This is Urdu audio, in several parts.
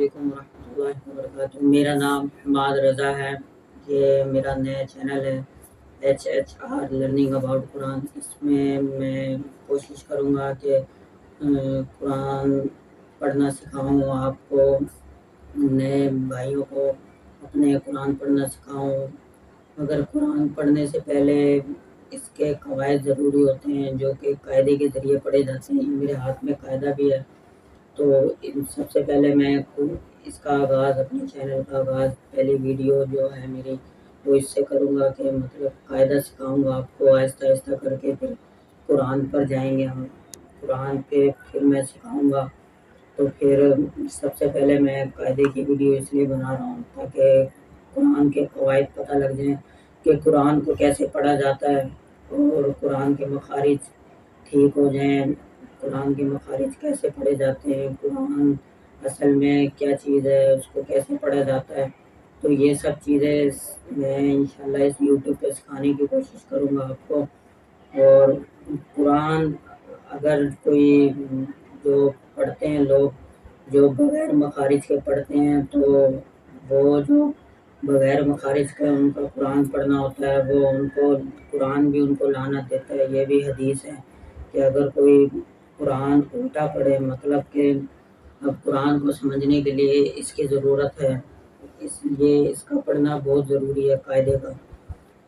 علیکم ورحمۃ اللہ وبرکاتہ۔ میرا نام حماد رضا ہے۔ یہ میرا نیا چینل ہے HHR لرننگ اباؤٹ قرآن۔ اس میں کوشش کروں گا کہ قرآن پڑھنا سکھاؤں، آپ کو نئے بھائیوں کو اپنے قرآن پڑھنا سکھاؤں۔ مگر قرآن پڑھنے سے پہلے اس کے قواعد ضروری ہوتے ہیں جو کہ قاعدے کے ذریعے پڑھے جاتے ہیں۔ میرے ہاتھ میں قاعدہ بھی ہے، تو سب سے پہلے میں اس کا آغاز، اپنے چینل کا آغاز، پہلی ویڈیو جو ہے میری وہ اس سے کروں گا کہ مطلب قاعدہ سکھاؤں گا آپ کو آہستہ آہستہ کر کے، پھر قرآن پر جائیں گے ہم، قرآن پہ پھر میں سکھاؤں گا۔ تو پھر سب سے پہلے میں قاعدے کی ویڈیو اس لیے بنا رہا ہوں تاکہ قرآن کے قواعد پتہ لگ جائیں کہ قرآن کو کیسے پڑھا جاتا ہے، اور قرآن کے مخارج ٹھیک ہو جائیں، قرآن کے مخارج کیسے پڑھے جاتے ہیں، قرآن اصل میں کیا چیز ہے، اس کو کیسے پڑھا جاتا ہے۔ تو یہ سب چیزیں میں انشاءاللہ اس یوٹیوب پہ سکھانے کی کوشش کروں گا آپ کو۔ اور قرآن اگر کوئی جو پڑھتے ہیں لوگ جو بغیر مخارج کے پڑھتے ہیں، تو وہ جو بغیر مخارج کا ان کا قرآن پڑھنا ہوتا ہے، وہ ان کو قرآن بھی ان کو لعنت دیتا ہے۔ یہ بھی حدیث ہے کہ اگر کوئی قرآن الٹا پڑھے، مطلب کہ اب قرآن کو سمجھنے کے لیے اس کی ضرورت ہے، اس لیے اس کا پڑھنا بہت ضروری ہے قاعدے کا۔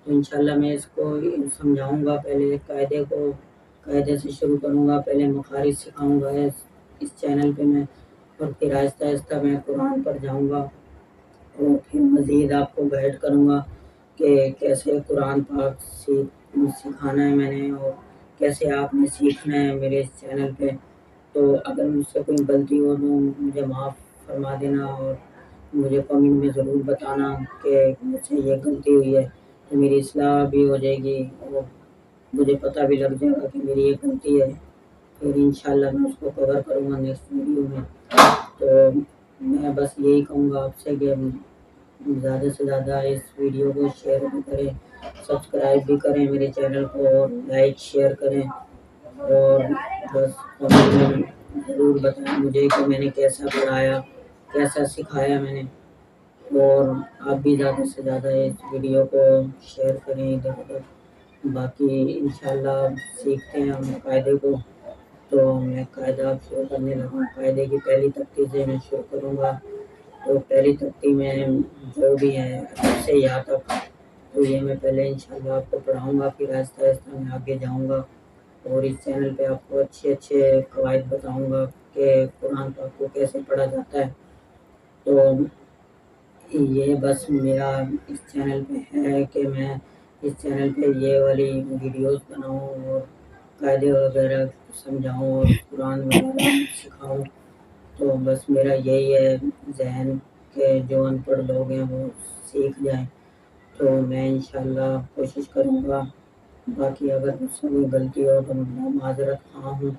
تو انشاءاللہ میں اس کو سمجھاؤں گا، پہلے قاعدے سے شروع کروں گا، پہلے مخارج سکھاؤں گا اس چینل پہ میں، اور پھر آہستہ آہستہ میں قرآن پر جاؤں گا، اور پھر مزید آپ کو گائیڈ کروں گا کہ کیسے قرآن پاک سکھانا ہے میں نے، اور کیسے آپ نے سیکھنا ہے میرے اس چینل پہ۔ تو اگر مجھ سے کوئی غلطی ہو تو مجھے معاف فرما دینا، اور مجھے کمنٹ میں ضرور بتانا کہ مجھ سے یہ غلطی ہوئی ہے، تو میری اصلاح بھی ہو جائے گی، اور مجھے پتہ بھی لگ جائے گا کہ میری یہ غلطی ہے۔ پھر انشاءاللہ میں اس کو کور کروں گا نیکسٹ ویڈیو میں۔ تو میں بس یہی کہوں گا آپ سے کہ زیادہ سے زیادہ اس ویڈیو کو شیئر بھی کریں، سبسکرائب بھی کریں میرے چینل کو، اور لائک شیئر کریں، اور بس کمنٹ میں ضرور بتائیں مجھے کہ میں نے کیسا پڑھایا، کیسا سکھایا میں نے۔ اور آپ بھی زیادہ سے زیادہ اس ویڈیو کو شیئر کریں ادھر ادھر۔ باقی انشاءاللہ سیکھتے ہیں ہم قاعدے کو۔ تو میں قاعدہ شروع کرنے لگا ہوں، قاعدے کی پہلی تختی سے میں شروع کروں گا۔ تو پہلی تختی میں جو بھی ہے الف سے یا تک، تو یہ میں پہلے انشاءاللہ آپ کو پڑھاؤں گا، پھر آہستہ آہستہ میں آگے جاؤں گا، اور اس چینل پہ آپ کو اچھے قواعد بتاؤں گا کہ قرآن پاک کو کیسے پڑھا جاتا ہے۔ تو یہ بس میرا اس چینل پہ ہے کہ میں اس چینل پہ یہ والی ویڈیوز بناؤں، اور قاعدے وغیرہ سمجھاؤں، اور قرآن وغیرہ سکھاؤں۔ تو بس میرا یہی ہے ذہن کہ جو ان پڑھ لوگ ہیں وہ سیکھ جائیں۔ تو میں انشاءاللہ کوشش کروں گا۔ باقی اگر مجھ سے کوئی غلطی ہو تو میں معذرت خواہ ہوں،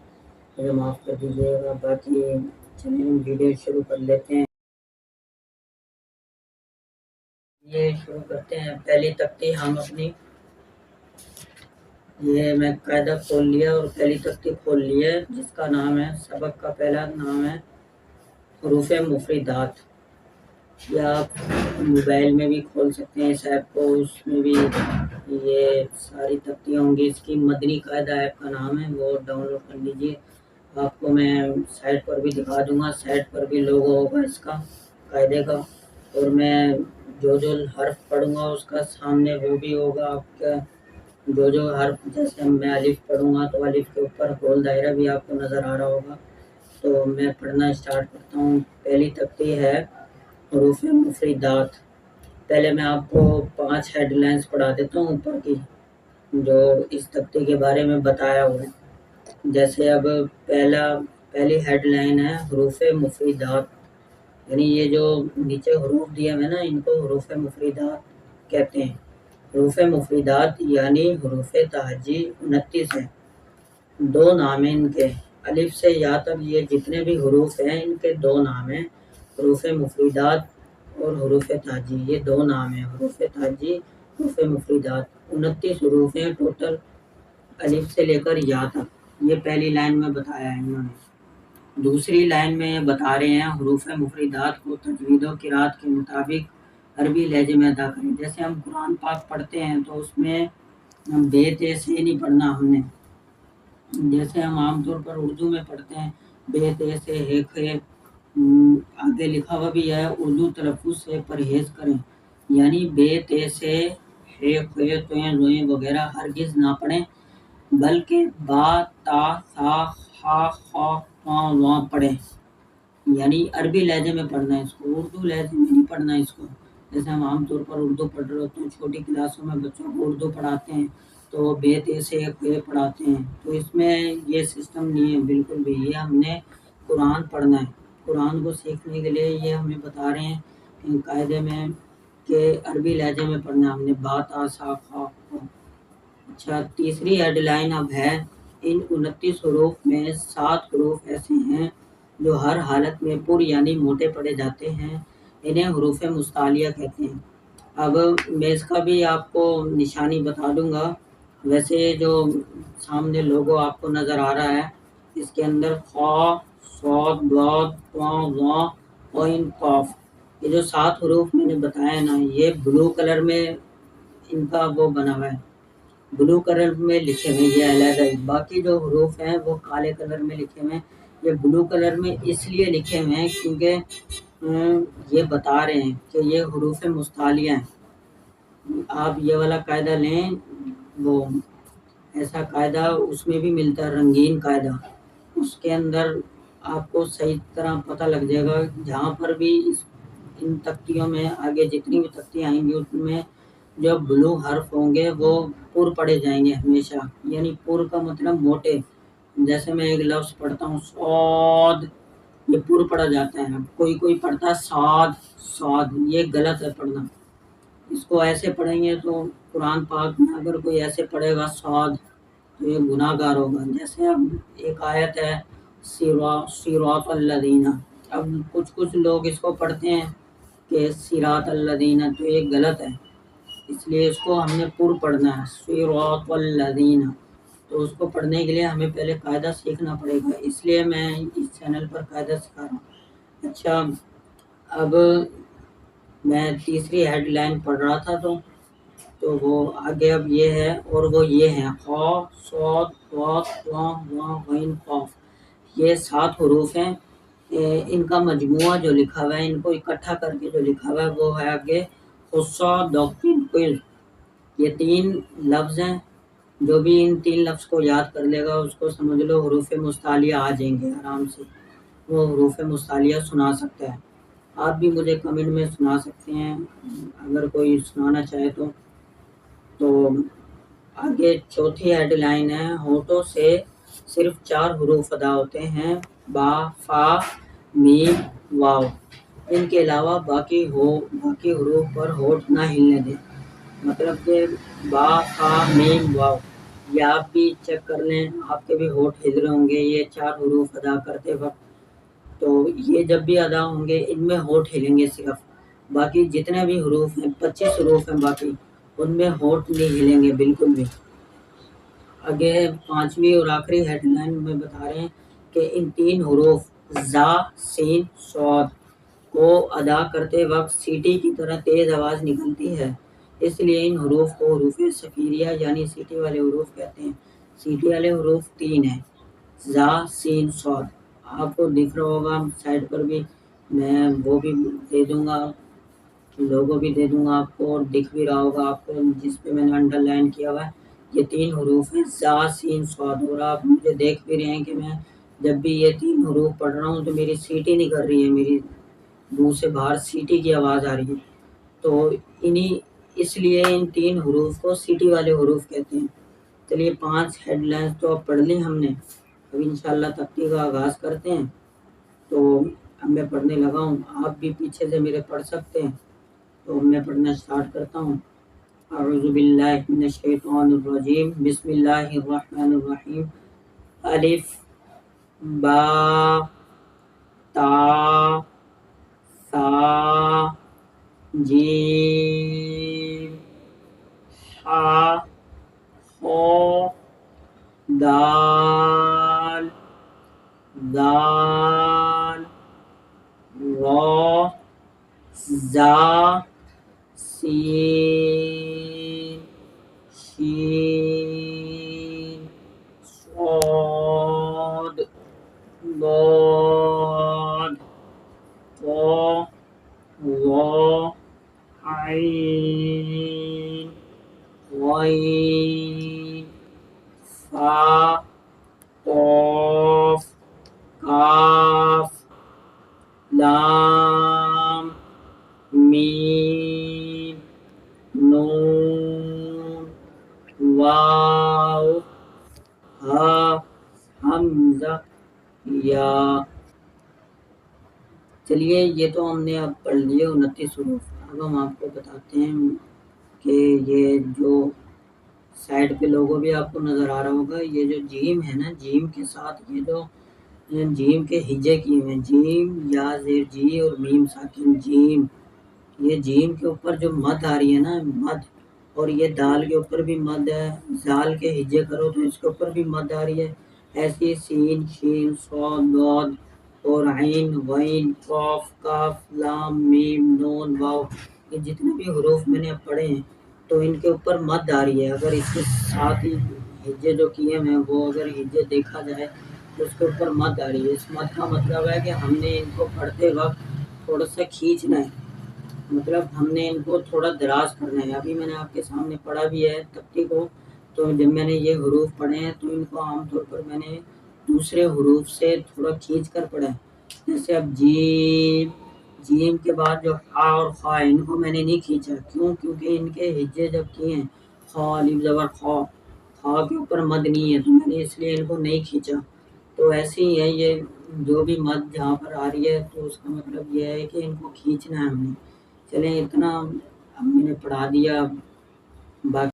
مجھے معاف کر دیجیے گا۔ باقی چلیں ویڈیو شروع کر لیتے ہیں۔ یہ شروع کرتے ہیں پہلی تختی ہم اپنی، یہ میں قاعدہ کھول لیا اور پہلی تختی کھول لی ہے، جس کا نام ہے، سبق کا پہلا نام ہے حروف مفردات۔ یا آپ موبائل میں بھی کھول سکتے ہیں اس ایپ کو، اس میں بھی یہ ساری تختیاں ہوں گی۔ اس کی مدنی قاعدہ ایپ کا نام ہے، وہ ڈاؤن لوڈ کر لیجیے۔ آپ کو میں سائٹ پر بھی دکھا دوں گا، سائٹ پر بھی لوگو ہوگا اس کا قاعدے کا، اور میں جو حرف پڑھوں گا اس کا سامنے وہ بھی ہوگا آپ کا، جو حرف، جیسے میں الف پڑھوں گا تو الف کے اوپر گول دائرہ بھی آپ کو نظر آ رہا ہوگا۔ تو میں پڑھنا اسٹارٹ کرتا ہوں۔ پہلی تختی ہے حروف مفردات۔ پہلے میں آپ کو 5 ہیڈ لائنز پڑھا دیتا ہوں اوپر کی، جو اس تختی کے بارے میں بتایا ہوا ہے۔ جیسے اب پہلی ہیڈ لائن ہے حروف مفردات، یعنی یہ جو نیچے حروف دیے ہوئے نا، ان کو حروف مفردات کہتے ہیں۔ حروف مفردات یعنی حروف تہجی 29 ہیں، 2 نام ہیں ان کے، الف سے یا تک یہ جتنے بھی حروف ہیں ان کے 2 نام ہیں، حروف مفردات اور حروف تہجی، یہ 2 نام ہیں، حروف تہجی، حروف مفردات۔ 29 حروف ہیں ٹوٹل، الف سے لے کر یا تک، یہ پہلی لائن میں بتایا ہے انہوں نے۔ دوسری لائن میں یہ بتا رہے ہیں حروف مفردات کو تجوید و قرات کے مطابق عربی لہجے میں ادا کریں۔ جیسے ہم قرآن پاک پڑھتے ہیں تو اس میں ہم بے تے سے نہیں پڑھنا ہم نے، جیسے ہم عام طور پر اردو میں پڑھتے ہیں بے تے سے ہے خے، آگے لکھا ہوا بھی ہے اردو تلفظ سے پرہیز کریں، یعنی بے تے سے ہے خے تویں روئیں وغیرہ ہرگز نہ پڑھیں، بلکہ با تا سا خا خا واں واں پڑھیں، یعنی عربی لہجے میں پڑھنا ہے اس کو، اردو لہجے میں نہیں پڑھنا ہے اس کو۔ جیسے ہم عام طور پر اردو پڑھ رہے ہوتے ہیں، چھوٹی کلاسوں میں بچوں کو اردو پڑھاتے ہیں تو بے تے سے خے پڑھاتے ہیں، تو اس میں یہ سسٹم نہیں ہے بالکل بھی، یہ ہم نے قرآن پڑھنا ہے۔ قرآن کو سیکھنے کے لیے یہ ہمیں بتا رہے ہیں قاعدے میں کہ عربی لہجے میں پڑھنا ہے ہم نے، با تا سا خا خا۔ اچھا، تیسری ہیڈ لائن اب ہے ان 29 حروف میں 7 حروف ایسے ہیں جو ہر حالت میں پر یعنی موٹے پڑے جاتے ہیں، انہیں حروف مستعلیہ کہتے ہیں۔ اب میں اس کا بھی آپ کو نشانی بتا دوں گا، ویسے جو سامنے لوگو آپ کو نظر آ رہا ہے اس کے اندر خا صاد ضاد طاء ظاء عین قاف، یہ جو 7 حروف میں نے بتایا نا، یہ بلو کلر میں ان کا وہ بنا ہوا ہے، بلو کلر میں لکھے ہوئے یہ علیحدہ ہی، باقی جو حروف ہیں وہ کالے کلر میں لکھے ہوئے ہیں۔ یہ بلو کلر میں اس لیے لکھے ہوئے ہیں کیونکہ یہ بتا رہے ہیں کہ یہ حروف مستعلیہ ہیں۔ آپ یہ والا قاعدہ لیں، وہ ایسا قاعدہ اس میں بھی ملتا ہے رنگین قاعدہ، اس کے اندر آپ کو صحیح طرح پتہ لگ جائے گا، جہاں پر بھی ان تختیوں میں آگے جتنی بھی تختیاں آئیں گی اس میں جو بلو حرف ہوں گے وہ پر پڑے جائیں گے ہمیشہ، یعنی پر کا مطلب موٹے، جیسے میں ایک لفظ پڑھتا ہوں صاد، یہ پر پڑھا جاتا ہے، کوئی کوئی پڑھتا ہے صاد صاد، یہ غلط ہے پڑھنا، اس کو ایسے پڑھیں گے تو قرآن پاک میں اگر کوئی ایسے پڑھے گا صاد تو یہ گناہ گار ہوگا۔ جیسے اب ایک آیت ہے صراط الذین، اب کچھ لوگ اس کو پڑھتے ہیں کہ صراط الذین، تو یہ غلط ہے، اس لیے اس کو ہم نے پر پڑھنا ہے صراط الذین، تو اس کو پڑھنے کے لیے ہمیں پہلے قاعدہ سیکھنا پڑے گا، اس لیے میں اس چینل پر قاعدہ سکھا رہا ہوں۔ اچھا، اب میں تیسری ہیڈ لائن پڑھ رہا تھا تو وہ آگے اب یہ ہے، اور وہ یہ ہے خا صاد ضاد طاء ظاء عین قاف، یہ 7 حروف ہیں، ان کا مجموعہ جو لکھا ہوا ہے، ان کو اکٹھا کر کے جو لکھا ہوا ہے وہ ہے آگے خصا دقن قل، یہ 3 لفظ ہیں، جو بھی ان 3 لفظ کو یاد کر لے گا اس کو سمجھ لو حروف مستعلیہ آ جائیں گے آرام سے، وہ حروف مستعلیہ سنا سکتا ہے۔ آپ بھی مجھے کمنٹ میں سنا سکتے ہیں اگر کوئی سنانا چاہے تو آگے چوتھی ہیڈ لائن ہے ہونٹوں سے صرف 4 حروف ادا ہوتے ہیں، با فا میم واو، ان کے علاوہ باقی حروف پر ہونٹ نہ ہلنے دیں، مطلب کہ با فا میم واو، یہ آپ بھی چیک کر لیں، آپ کے بھی ہونٹ ہل رہے ہوں گے یہ 4 حروف ادا کرتے وقت، تو یہ جب بھی ادا ہوں گے ان میں ہونٹ ہلیں گے صرف، باقی جتنے بھی حروف ہیں 25 حروف ہیں باقی ان میں ہونٹ نہیں ہلیں گے بالکل بھی۔ آگے 5ویں اور آخری ہیڈ لائن میں بتا رہے ہیں کہ ان 3 حروف زا سین صاد کو ادا کرتے وقت سیٹی کی طرح تیز آواز نکلتی ہے، اس لیے ان حروف کو حروف صفیریہ یعنی سیٹی والے حروف کہتے ہیں۔ سیٹی والے حروف 3 ہیں، زا سین صاد، آپ کو دکھ رہا ہوگا سائڈ پر بھی، میں وہ بھی دے دوں گا، لوگو بھی دے دوں گا آپ کو، اور دکھ بھی رہا ہوگا آپ کو جس پہ میں نے انڈر لائن کیا ہوا ہے، یہ 3 حروف ہیں زا سین صاد، اور آپ مجھے دیکھ بھی رہے ہیں کہ میں جب بھی یہ 3 حروف پڑھ رہا ہوں تو میری سیٹی نہیں کر رہی ہے، میری منہ سے باہر سیٹی کی آواز آ رہی ہے، تو اس لیے ان 3 حروف کو سیٹی والے حروف کہتے ہیں۔ چلیے 5 ہیڈ لائنز تو اب پڑھ لی ہم نے، اب انشاءاللہ تختی کا آغاز کرتے ہیں، تو اب میں پڑھنے لگا ہوں، آپ بھی پیچھے سے میرے پڑھ سکتے ہیں، تو میں پڑھنا سٹارٹ کرتا ہوں۔ اعوذ باللہ من الشیطان الرجیم، بسم اللہ الرحمن الرحیم، الف با تا ثا جیم حا خا دال ذال زا سین شین صاد ضاد طا ظا عین غین فا قاف کاف لام میم نون واو ہا حمزہ یا۔ چلیے یہ تو ہم نے اب پڑھ لیے 29 حروف۔ اب ہم آپ کو بتاتے ہیں کہ یہ جو سائڈ پہ لوگو بھی آپ کو نظر آ رہا ہوگا، یہ جو جیم ہے نا، جیم کے ساتھ یہ جو جیم کے ہجے کیے ہوئے ہیں، جیم یا زیر جی اور میم ساکن جیم، یہ جیم کے اوپر جو مد آ رہی ہے نا، مد، اور یہ دال کے اوپر بھی مد ہے، زال کے ہجے کرو تو اس کے اوپر بھی مد آ رہی ہے، ایسی سین شین صاد ضاد اور عین غین قاف کاف لام میم نون واو، یہ جتنے بھی حروف میں نے اب پڑھے ہیں تو ان کے اوپر مد آ رہی ہے۔ اگر اس کے ساتھ ہی ہجے جو کیے ہیں وہ اگر ہجے دیکھا جائے تو اس کے اوپر مد آ رہی ہے۔ اس مد کا مطلب ہے کہ ہم نے ان کو پڑھتے وقت تھوڑا سا کھینچنا ہے، مطلب ہم نے ان کو تھوڑا دراز کرنا ہے۔ ابھی میں نے آپ کے سامنے پڑھا بھی ہے تبتی کو، تو جب میں نے یہ حروف پڑھے ہیں تو ان کو عام طور پر میں نے دوسرے حروف سے تھوڑا کھینچ کر پڑھا ہے۔ جیسے اب جیم، جیم کے بعد جو خا اور خا ان کو میں نے نہیں کھینچا، کیوں؟ کیونکہ ان کے ہجے جب کیے ہیں خا الف زبر خا، خا کے اوپر مد نہیں ہے تو میں نے اس لیے ان کو نہیں کھینچا۔ تو ایسے ہی ہے، یہ جو بھی مد جہاں پر آ رہی ہے تو اس کا مطلب یہ ہے کہ ان کو کھینچنا ہے ہم نے۔ چلیں اتنا ہم نے پڑھا دیا، باقی